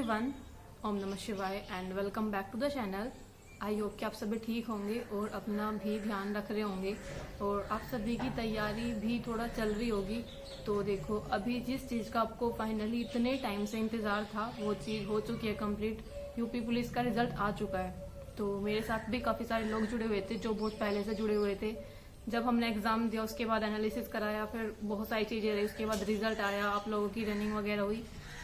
Everyone, ओम नमः शिवाय and welcome back to the channel. I hope कि आप सभी ठीक होंगे और अपना भी ध्यान रख रहे होंगे और आप सभी की तैयारी भी थोड़ा चल रही होगी। तो देखो, अभी जिस चीज़ का आपको फाइनली इतने टाइम से इंतज़ार था वो चीज़ हो चुकी है कंप्लीट। यूपी पुलिस का रिजल्ट आ चुका है। तो मेरे साथ भी काफ़ी सारे लोग जुड़े हुए थे जो बहुत पहले से जुड़े हुए थे। जब हमने एग्ज़ाम दिया उसके बाद एनालिसिस कराया, फिर बहुत सारी चीज़ें रही, उसके बाद रिजल्ट आया, आप लोगों की रनिंग वगैरह हुई,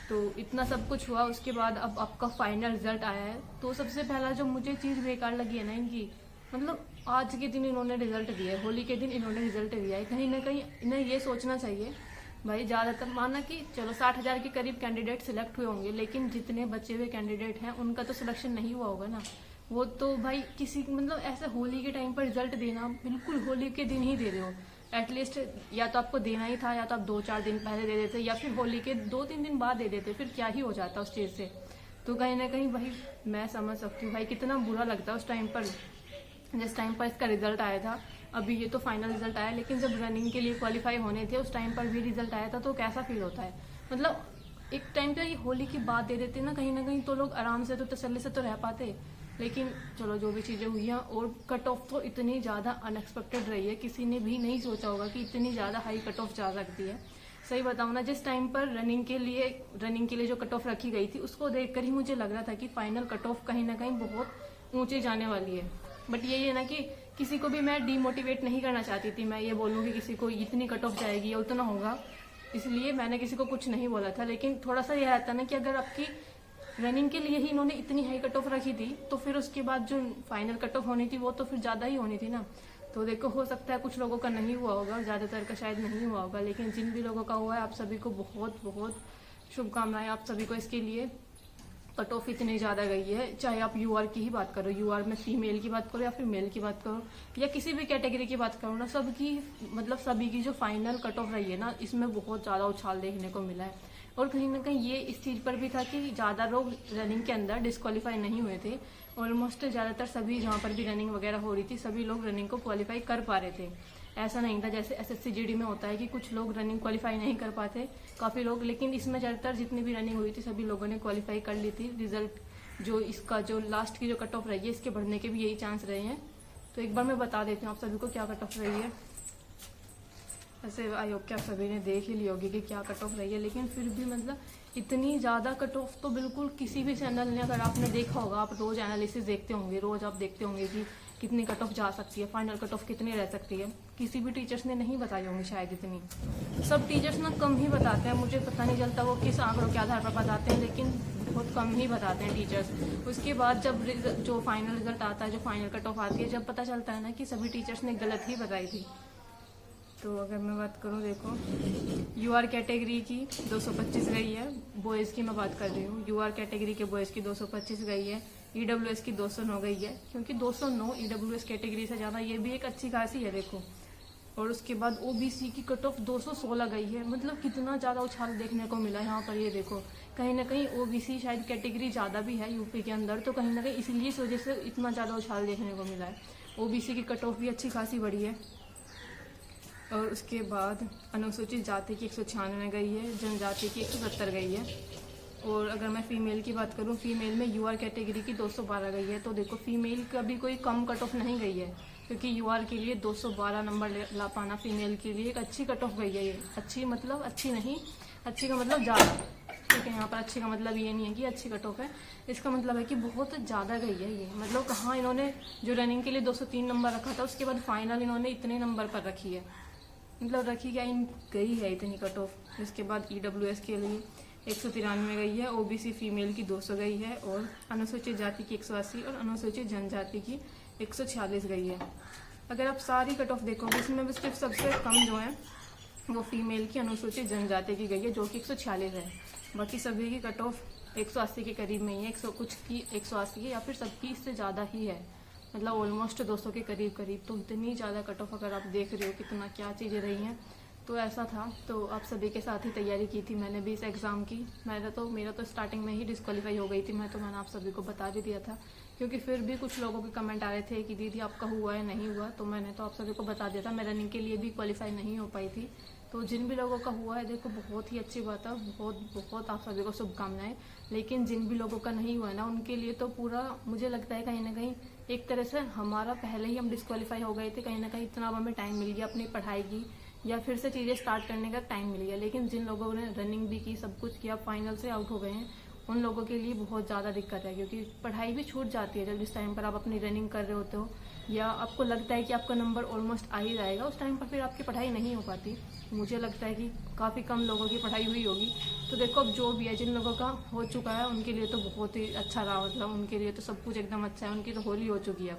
तो इतना सब कुछ हुआ। उसके बाद अब आपका फाइनल रिजल्ट आया है। तो सबसे पहला जो मुझे चीज़ बेकार लगी है ना इनकी, मतलब आज के दिन इन्होंने रिजल्ट दिया है, होली के दिन इन्होंने रिजल्ट दिया है। कहीं ना कहीं इन्हें ये सोचना चाहिए भाई, ज़्यादातर माना कि चलो 60,000 के करीब कैंडिडेट सिलेक्ट हुए होंगे, लेकिन जितने बचे हुए कैंडिडेट हैं उनका तो सिलेक्शन नहीं हुआ होगा ना। वो तो भाई किसी मतलब ऐसे होली के टाइम पर रिजल्ट देना, बिल्कुल होली के दिन ही दे रहे हो। एटलीस्ट या तो आपको देना ही था, या तो आप 2-4 दिन पहले दे देते, या फिर होली के 2-3 दिन बाद दे देते, फिर क्या ही हो जाता उस चीज़ से। तो कहीं ना कहीं भाई मैं समझ सकती हूँ भाई कितना बुरा लगता है उस टाइम पर, जिस टाइम पर इसका रिजल्ट आया था। अभी ये तो फाइनल रिजल्ट आया, लेकिन जब रनिंग के लिए क्वालिफाई होने थे उस टाइम पर भी रिजल्ट आया था, तो कैसा फील होता है। मतलब एक टाइम पे ये होली की बात दे देते ना, कहीं ना कहीं तो लोग आराम से तो तसल्ली से तो रह पाते। लेकिन चलो जो भी चीज़ें हुई हैं, और कट ऑफ तो इतनी ज़्यादा अनएक्सपेक्टेड रही है, किसी ने भी नहीं सोचा होगा कि इतनी ज़्यादा हाई कट ऑफ जा सकती है। सही बताऊँ ना, जिस टाइम पर रनिंग के लिए जो कट ऑफ रखी गई थी उसको देखकर ही मुझे लग रहा था कि फाइनल कट ऑफ कहीं ना कहीं बहुत ऊंचे जाने वाली है। बट यही है ना कि किसी को भी मैं डीमोटिवेट नहीं करना चाहती थी। मैं ये बोलूँ कि किसी को इतनी कट ऑफ जाएगी या उतना होगा, इसलिए मैंने किसी को कुछ नहीं बोला था। लेकिन थोड़ा सा यह रहता ना कि अगर आपकी रनिंग के लिए ही इन्होंने इतनी हाई कट ऑफ रखी थी, तो फिर उसके बाद जो फाइनल कट ऑफ होनी थी वो तो फिर ज़्यादा ही होनी थी ना। तो देखो, हो सकता है कुछ लोगों का नहीं हुआ होगा, ज़्यादातर का शायद नहीं हुआ होगा, लेकिन जिन भी लोगों का हुआ है आप सभी को बहुत बहुत शुभकामनाएं। आप सभी को इसके लिए कट ऑफ इतनी ज़्यादा गई है, चाहे आप यूआर की ही बात करो, यूआर में फीमेल की बात करो या फिर मेल की बात करो या किसी भी कैटेगरी की बात करो ना, सबकी मतलब सभी की जो फाइनल कट ऑफ रही है ना, इसमें बहुत ज़्यादा उछाल देखने को मिला है। और कहीं ना कहीं ये इस चीज़ पर भी था कि ज़्यादा लोग रनिंग के अंदर डिस्क्वालीफाई नहीं हुए थे। ऑलमोस्ट ज़्यादातर सभी जहाँ पर भी रनिंग वगैरह हो रही थी सभी लोग रनिंग को क्वालिफाई कर पा रहे थे। ऐसा नहीं था जैसे एसएससी जीडी में होता है कि कुछ लोग रनिंग क्वालिफाई नहीं कर पाते, काफ़ी लोग। लेकिन इसमें ज़्यादातर जितनी भी रनिंग हुई थी सभी लोगों ने क्वालिफाई कर ली थी। रिजल्ट जो इसका जो लास्ट की जो कट ऑफ रही है, इसके बढ़ने के भी यही चांस रहे हैं। तो एक बार मैं बता देती हूँ आप सभी को क्या कट ऑफ रही है। ऐसे आई होप कि आप सभी ने देख ही ली होगी कि क्या कट ऑफ रही है, लेकिन फिर भी मतलब इतनी ज़्यादा कट ऑफ तो बिल्कुल किसी भी चैनल ने, अगर आपने देखा होगा, आप रोज़ एनालिसिस देखते होंगे, रोज़ आप देखते होंगे कि कितनी कट ऑफ जा सकती है, फाइनल कट ऑफ कितनी रह सकती है, किसी भी टीचर्स ने नहीं बताई होंगी शायद इतनी। सब टीचर्स ना कम ही बताते हैं, मुझे पता नहीं चलता वो किस आंकड़ों के आधार पर बताते हैं, लेकिन बहुत कम ही बताते हैं टीचर्स। उसके बाद जब जो फाइनल रिजल्ट आता है, जो फाइनल कट ऑफ आती है, जब पता चलता है ना कि सभी टीचर्स ने गलत ही बताई थी। तो अगर मैं बात करूँ, देखो यूआर कैटेगरी की 225 गई है, बॉयज़ की मैं बात कर रही हूँ। यूआर कैटेगरी के बॉयज़ की 225 गई है, ईडब्ल्यूएस की 209 गई है, क्योंकि 209 ईडब्ल्यूएस कैटेगरी से ज़्यादा, ये भी एक अच्छी खासी है देखो। और उसके बाद ओबीसी की कट ऑफ 216 गई है। मतलब कितना ज़्यादा उछाल देखने को मिला यहाँ पर, ये देखो। कहीं ना कहीं ओबीसी शायद कैटेगरी ज़्यादा भी है यूपी के अंदर, तो कहीं ना कहीं इसलिए इस वजह से इतना ज़्यादा उछाल देखने को मिला है। ओबीसी की कट ऑफ भी अच्छी खासी बढ़ी है। और उसके बाद अनुसूचित जाति की 196 गई है, जनजाति की 170 गई है। और अगर मैं फ़ीमेल की बात करूं, फ़ीमेल में यूआर कैटेगरी की 212 गई है। तो देखो, फ़ीमेल का भी कोई कम कट ऑफ नहीं गई है, क्योंकि यूआर के लिए 212 नंबर ला पाना फ़ीमेल के लिए एक अच्छी कट ऑफ गई है। ये अच्छी मतलब अच्छी नहीं, अच्छी का मतलब ज़्यादा, ठीक है। यहाँ पर अच्छी का मतलब ये नहीं है कि अच्छी कट ऑफ है, इसका मतलब है कि बहुत ज़्यादा गई है ये। मतलब कहाँ इन्होंने जो रनिंग के लिए 203 नंबर रखा था, उसके बाद फाइनल इन्होंने इतने नंबर पर रखी है। मतलब रखी क्या, इन गई है इतनी कट ऑफ। इसके बाद ईडब्ल्यूएस के लिए 193 गई है, ओबीसी फीमेल की 200 गई है, और अनुसूचित जाति की 180 और अनुसूचित जनजाति की 146 गई है। अगर आप सारी कट ऑफ देखोगे, इसमें बस सिर्फ सबसे कम जो है वो फीमेल की अनुसूचित जनजाति की गई है, जो कि 146 है। बाकी सभी की कट ऑफ 180 के करीब में ही है, 100 कुछ की 180 है, या फिर सबकी इससे ज़्यादा ही है। मतलब ऑलमोस्ट 200 के करीब करीब। तो इतनी ज़्यादा कट ऑफ अगर आप देख रहे हो कितना क्या चीज़ें रही हैं, तो ऐसा था। तो आप सभी के साथ ही तैयारी की थी मैंने भी इस एग्ज़ाम की। मेरा तो स्टार्टिंग में ही डिस्क्वालीफाई हो गई थी मैंने आप सभी को बता भी दिया था, क्योंकि फिर भी कुछ लोगों के कमेंट आ रहे थे कि दीदी आपका हुआ है नहीं हुआ। तो मैंने तो आप सभी को बता दिया था, मैं रनिंग के लिए भी क्वालिफाई नहीं हो पाई थी, तो जिन भी लोगों का हुआ है देखो बहुत ही अच्छी बात है, बहुत बहुत आप सभी को शुभकामनाएं। लेकिन जिन भी लोगों का नहीं हुआ है ना उनके लिए तो पूरा मुझे लगता है कहीं ना कहीं एक तरह से हमारा पहले ही हम डिस्क्वालीफाई हो गए थे, कहीं ना कहीं इतना अब हमें टाइम मिल गया अपनी पढ़ाई की या फिर से चीज़ें स्टार्ट करने का टाइम मिल गया। लेकिन जिन लोगों ने रनिंग भी की, सब कुछ किया, फाइनल से आउट हो गए हैं, उन लोगों के लिए बहुत ज़्यादा दिक्कत है, क्योंकि पढ़ाई भी छूट जाती है जब जिस टाइम पर आप अपनी रनिंग कर रहे होते हो या आपको लगता है कि आपका नंबर ऑलमोस्ट आ ही जाएगा, उस टाइम पर फिर आपकी पढ़ाई नहीं हो पाती। मुझे लगता है कि काफ़ी कम लोगों की पढ़ाई हुई होगी। तो देखो अब जो भी है, जिन लोगों का हो चुका है उनके लिए तो बहुत ही अच्छा रहा, मतलब उनके लिए तो सब कुछ एकदम अच्छा है, उनकी तो होली हो चुकी है।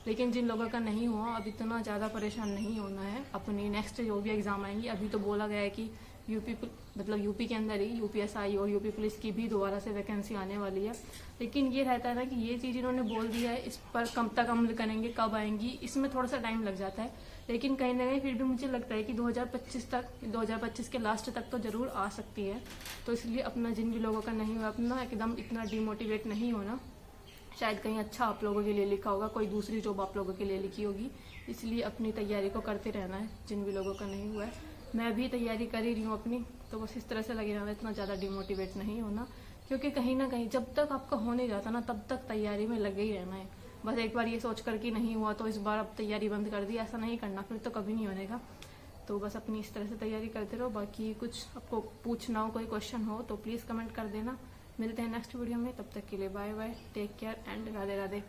लेकिन जिन लोगों का नहीं हुआ अब इतना ज़्यादा परेशान नहीं होना है। अपनी नेक्स्ट जो भी एग्ज़ाम आएंगी, अभी तो बोला गया है कि यूपी के अंदर ही यूपीएसआई और यूपी पुलिस की भी दोबारा से वैकेंसी आने वाली है। लेकिन ये रहता है ना कि ये चीज़ इन्होंने बोल दिया है, इस पर कब तक अमल करेंगे, कब आएंगी, इसमें थोड़ा सा टाइम लग जाता है। लेकिन कहीं ना कहीं फिर भी मुझे लगता है कि 2025 के लास्ट तक तो ज़रूर आ सकती है। तो इसलिए अपना जिन भी लोगों का नहीं हुआ अपना एकदम इतना डिमोटिवेट नहीं होना। शायद कहीं अच्छा आप लोगों के लिए लिखा होगा, कोई दूसरी जॉब आप लोगों के लिए लिखी होगी, इसलिए अपनी तैयारी को करते रहना है। जिन भी लोगों का नहीं हुआ है, मैं भी तैयारी कर ही रही हूँ अपनी, तो बस इस तरह से लगे रहना, इतना ज़्यादा डिमोटिवेट नहीं होना, क्योंकि कहीं ना कहीं जब तक आपका हो नहीं जाता ना तब तक तैयारी में लगे ही रहना है। बस एक बार ये सोच कर कि नहीं हुआ तो इस बार अब तैयारी बंद कर दी, ऐसा नहीं करना, फिर तो कभी नहीं होनेगा। तो बस अपनी इस तरह से तैयारी करते रहो। बाकी कुछ आपको पूछना हो, कोई क्वेश्चन हो तो प्लीज़ कमेंट कर देना। मिलते हैं नेक्स्ट वीडियो में, तब तक के लिए bye bye, take care and Radhe Radhe.